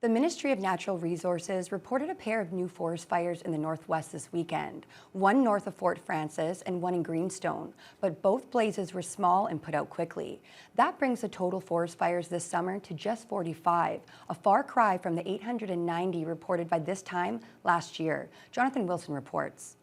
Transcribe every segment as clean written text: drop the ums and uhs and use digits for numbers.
The Ministry of Natural Resources reported a pair of new forest fires in the Northwest this weekend, one north of Fort Frances and one in Greenstone, but both blazes were small and put out quickly. That brings the total forest fires this summer to just 45, a far cry from the 890 reported by this time last year. Jonathan Wilson reports.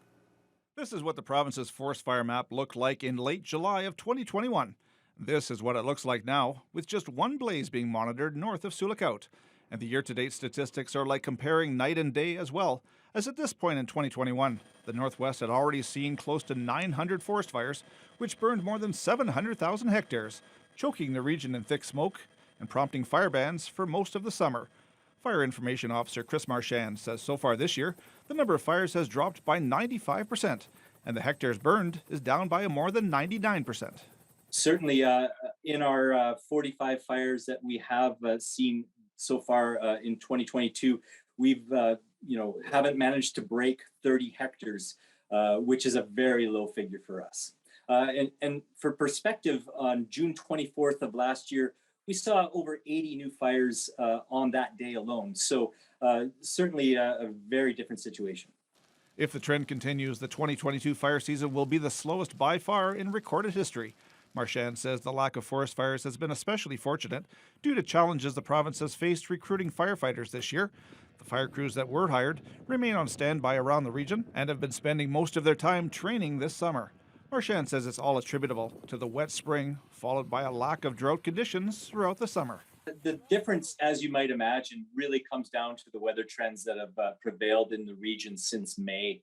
This is what the province's forest fire map looked like in late July of 2021. This is what it looks like now, with just one blaze being monitored north of Sioux Lookout. And the year-to-date statistics are like comparing night and day as well, as at this point in 2021, the Northwest had already seen close to 900 forest fires, which burned more than 700,000 hectares, choking the region in thick smoke and prompting fire bans for most of the summer. Fire Information Officer Chris Marchand says so far this year, the number of fires has dropped by 95%, and the hectares burned is down by more than 99%. Certainly, in our 45 fires that we have seen so far in 2022, we've haven't managed to break 30 hectares, which is a very low figure for us. And for perspective, on June 24th of last year, we saw over 80 new fires on that day alone. So certainly a very different situation. If the trend continues, the 2022 fire season will be the slowest by far in recorded history. Marchand says the lack of forest fires has been especially fortunate due to challenges the province has faced recruiting firefighters this year. The fire crews that were hired remain on standby around the region and have been spending most of their time training this summer. Marchand says it's all attributable to the wet spring, followed by a lack of drought conditions throughout the summer. The difference, as you might imagine, really comes down to the weather trends that have prevailed in the region since May.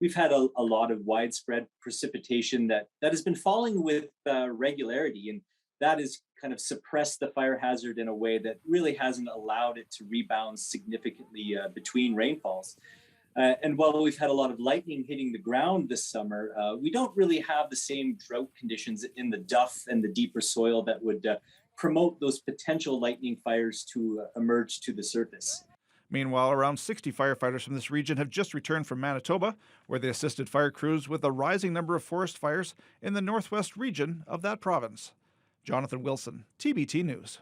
We've had a lot of widespread precipitation that has been falling with regularity, and that has kind of suppressed the fire hazard in a way that really hasn't allowed it to rebound significantly between rainfalls. And while we've had a lot of lightning hitting the ground this summer, we don't really have the same drought conditions in the duff and the deeper soil that would promote those potential lightning fires to emerge to the surface. Meanwhile, around 60 firefighters from this region have just returned from Manitoba, where they assisted fire crews with a rising number of forest fires in the northwest region of that province. Jonathan Wilson, TBT News.